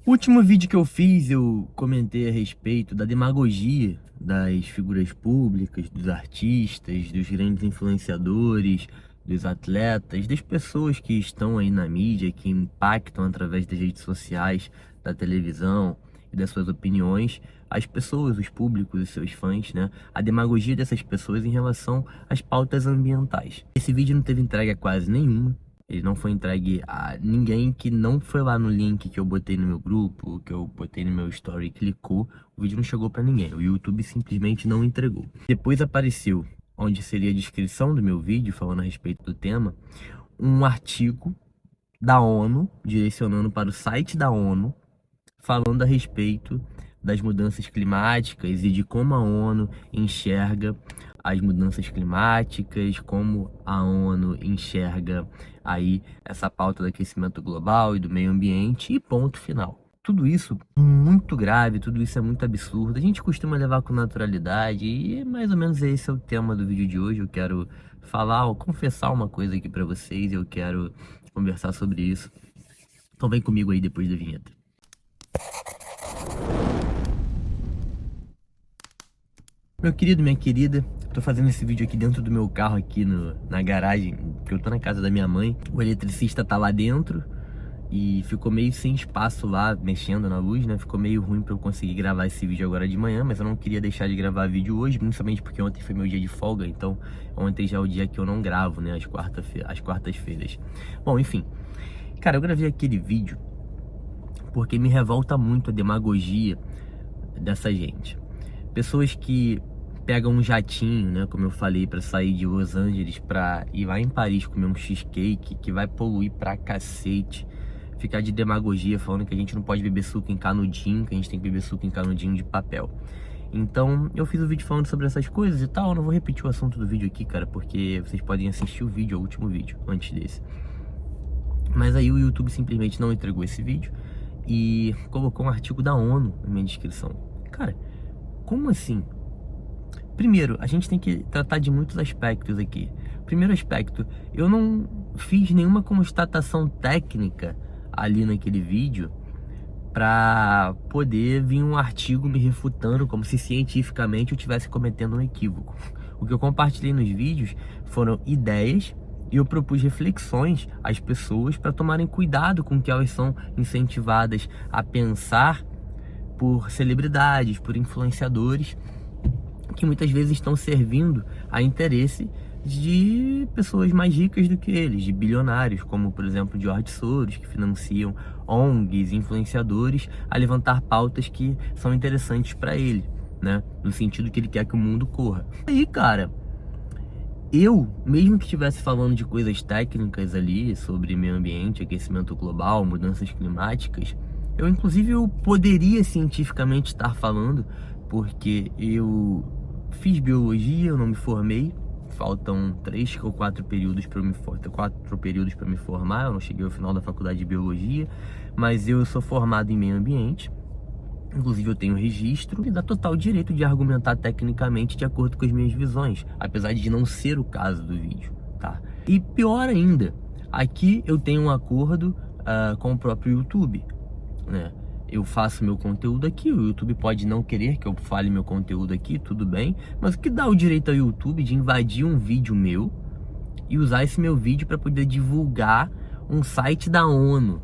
O último vídeo que eu fiz, eu comentei a respeito da demagogia das figuras públicas, dos artistas, dos grandes influenciadores, dos atletas, das pessoas que estão aí na mídia, que impactam através das redes sociais, da televisão e das suas opiniões, as pessoas, os públicos, os seus fãs, né? A demagogia dessas pessoas em relação às pautas ambientais. Esse vídeo não teve entrega quase nenhuma. Ele não foi entregue a ninguém que não foi lá no link que eu botei no meu grupo, que eu botei no meu story e clicou. O vídeo não chegou pra ninguém. O YouTube simplesmente não entregou. Depois apareceu, onde seria a descrição do meu vídeo, falando a respeito do tema, um artigo da ONU, direcionando para o site da ONU, falando a respeito das mudanças climáticas e de como a ONU enxerga as mudanças climáticas, como a ONU enxerga aí essa pauta do aquecimento global e do meio ambiente e ponto final. Tudo isso muito grave, tudo isso é muito absurdo. A gente costuma levar com naturalidade e mais ou menos esse é o tema do vídeo de hoje. Eu quero falar ou confessar uma coisa aqui pra vocês, eu quero conversar sobre isso. Então vem comigo aí depois da vinheta. Meu querido, minha querida, tô fazendo esse vídeo aqui dentro do meu carro, aqui na garagem, porque eu tô na casa da minha mãe. O eletricista tá lá dentro e ficou meio sem espaço lá, mexendo na luz, né? Ficou meio ruim pra eu conseguir gravar esse vídeo agora de manhã, mas eu não queria deixar de gravar vídeo hoje, principalmente porque ontem foi meu dia de folga, então ontem já é o dia que eu não gravo, né? Às quartas-feiras. Bom, enfim. Cara, eu gravei aquele vídeo porque me revolta muito a demagogia dessa gente. Pessoas que pegam um jatinho, né, como eu falei, pra sair de Los Angeles pra ir lá em Paris comer um cheesecake, que vai poluir pra cacete, ficar de demagogia falando que a gente não pode beber suco em canudinho, que a gente tem que beber suco em canudinho de papel. Então, eu fiz um vídeo falando sobre essas coisas e tal, eu não vou repetir o assunto do vídeo aqui, cara, porque vocês podem assistir o vídeo, o último vídeo, antes desse. Mas aí o YouTube simplesmente não entregou esse vídeo e colocou um artigo da ONU na minha descrição. Cara, como assim? Primeiro, a gente tem que tratar de muitos aspectos aqui. Primeiro aspecto, eu não fiz nenhuma constatação técnica ali naquele vídeo para poder vir um artigo me refutando como se cientificamente eu estivesse cometendo um equívoco. O que eu compartilhei nos vídeos foram ideias e eu propus reflexões às pessoas para tomarem cuidado com o que elas são incentivadas a pensar por celebridades, por influenciadores, que muitas vezes estão servindo a interesse de pessoas mais ricas do que eles, de bilionários, como por exemplo George Soros, que financiam ONGs, influenciadores, a levantar pautas que são interessantes para ele, né? No sentido que ele quer que o mundo corra. Aí, cara, eu, mesmo que estivesse falando de coisas técnicas ali, sobre meio ambiente, aquecimento global, mudanças climáticas, eu poderia cientificamente estar falando, porque eu fiz biologia, eu não me formei, faltam 3 ou 4 períodos para me formar, eu não cheguei ao final da faculdade de biologia, mas eu sou formado em meio ambiente. Inclusive eu tenho registro e dá total direito de argumentar tecnicamente de acordo com as minhas visões, apesar de não ser o caso do vídeo, tá? E pior ainda, aqui eu tenho um acordo com o próprio YouTube, né? Eu faço meu conteúdo aqui, o YouTube pode não querer que eu fale meu conteúdo aqui, tudo bem, mas o que dá o direito ao YouTube de invadir um vídeo meu e usar esse meu vídeo para poder divulgar um site da ONU,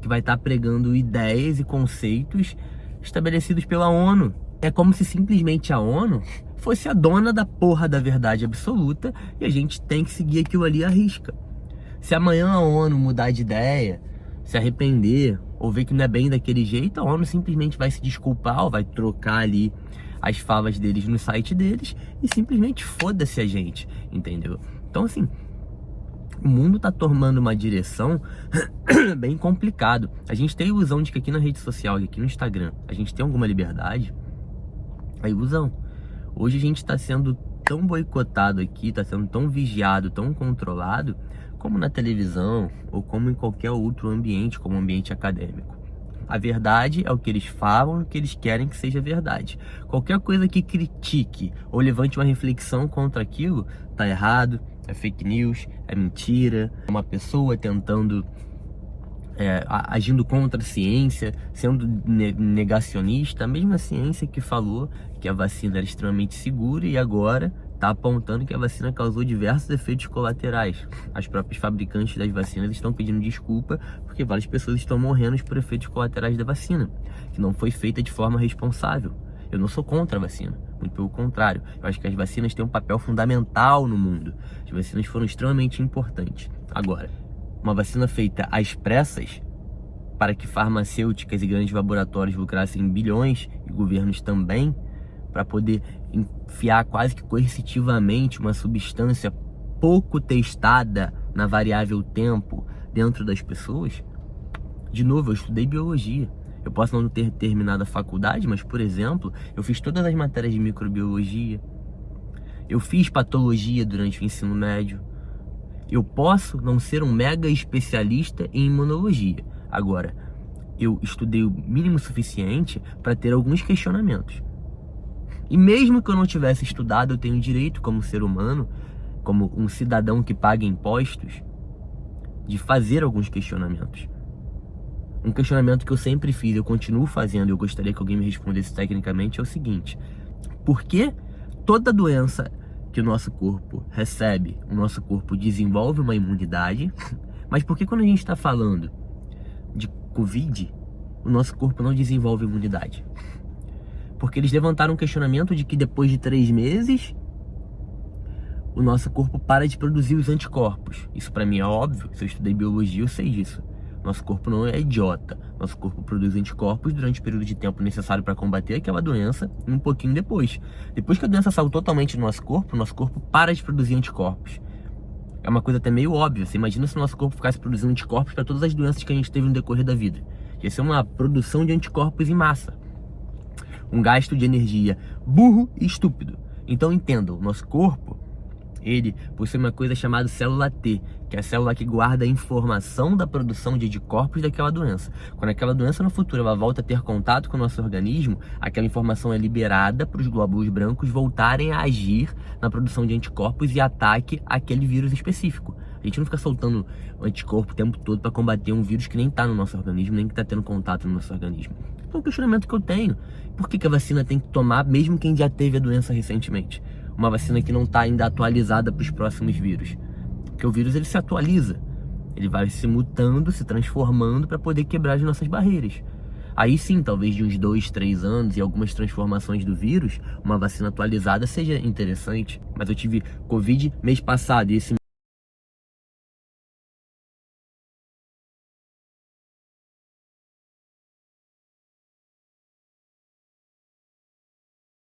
que vai estar pregando ideias e conceitos estabelecidos pela ONU. É como se simplesmente a ONU fosse a dona da porra da verdade absoluta e a gente tem que seguir aquilo ali à risca. Se amanhã a ONU mudar de ideia, se arrepender ou ver que não é bem daquele jeito, a ONU simplesmente vai se desculpar ou vai trocar ali as falas deles no site deles e simplesmente foda-se a gente, entendeu? Então assim, o mundo tá tomando uma direção bem complicado. A gente tem a ilusão de que aqui na rede social, aqui no Instagram, a gente tem alguma liberdade. A ilusão. Hoje a gente tá sendo tão boicotado aqui, tá sendo tão vigiado, tão controlado, como na televisão ou como em qualquer outro ambiente, como ambiente acadêmico. A verdade é o que eles falam e o que eles querem que seja verdade. Qualquer coisa que critique ou levante uma reflexão contra aquilo, tá errado, é fake news, é mentira, é uma pessoa tentando agindo contra a ciência, sendo negacionista, a mesma ciência que falou que a vacina era extremamente segura e agora está apontando que a vacina causou diversos efeitos colaterais. As próprias fabricantes das vacinas estão pedindo desculpa porque várias pessoas estão morrendo por efeitos colaterais da vacina, que não foi feita de forma responsável. Eu não sou contra a vacina, muito pelo contrário. Eu acho que as vacinas têm um papel fundamental no mundo. As vacinas foram extremamente importantes. Agora, uma vacina feita às pressas para que farmacêuticas e grandes laboratórios lucrassem bilhões e governos também, para poder enfiar quase que coercitivamente uma substância pouco testada na variável tempo dentro das pessoas. De novo, eu estudei biologia. Eu posso não ter terminado a faculdade, mas, por exemplo, eu fiz todas as matérias de microbiologia. Eu fiz patologia durante o ensino médio. Eu posso não ser um mega especialista em imunologia. Agora, eu estudei o mínimo suficiente para ter alguns questionamentos. E mesmo que eu não tivesse estudado, eu tenho direito como ser humano, como um cidadão que paga impostos, de fazer alguns questionamentos. Um questionamento que eu sempre fiz, eu continuo fazendo, e eu gostaria que alguém me respondesse tecnicamente, é o seguinte: por que toda doença que o nosso corpo recebe, o nosso corpo desenvolve uma imunidade, mas por que quando a gente está falando de Covid, o nosso corpo não desenvolve imunidade? Porque eles levantaram um questionamento de que depois de 3 meses, o nosso corpo para de produzir os anticorpos. Isso para mim é óbvio, se eu estudei biologia eu sei disso. Nosso corpo não é idiota. Nosso corpo produz anticorpos durante o período de tempo necessário para combater aquela doença e um pouquinho depois. Depois que a doença saiu totalmente do nosso corpo para de produzir anticorpos. É uma coisa até meio óbvia. Você imagina se o nosso corpo ficasse produzindo anticorpos para todas as doenças que a gente teve no decorrer da vida. Ia ser uma produção de anticorpos em massa. Um gasto de energia burro e estúpido. Então entendam, o nosso corpo, ele possui uma coisa chamada célula T, que é a célula que guarda a informação da produção de anticorpos daquela doença. Quando aquela doença no futuro ela volta a ter contato com o nosso organismo, aquela informação é liberada para os glóbulos brancos voltarem a agir na produção de anticorpos e ataque aquele vírus específico. A gente não fica soltando anticorpo o tempo todo para combater um vírus que nem está no nosso organismo, nem que está tendo contato no nosso organismo. Então é um questionamento que eu tenho. Por que a vacina tem que tomar mesmo quem já teve a doença recentemente? Uma vacina que não está ainda atualizada para os próximos vírus. Porque o vírus ele se atualiza. Ele vai se mutando, se transformando para poder quebrar as nossas barreiras. Aí sim, talvez de uns 2, 3 anos e algumas transformações do vírus, uma vacina atualizada seja interessante. Mas eu tive Covid mês passado e esse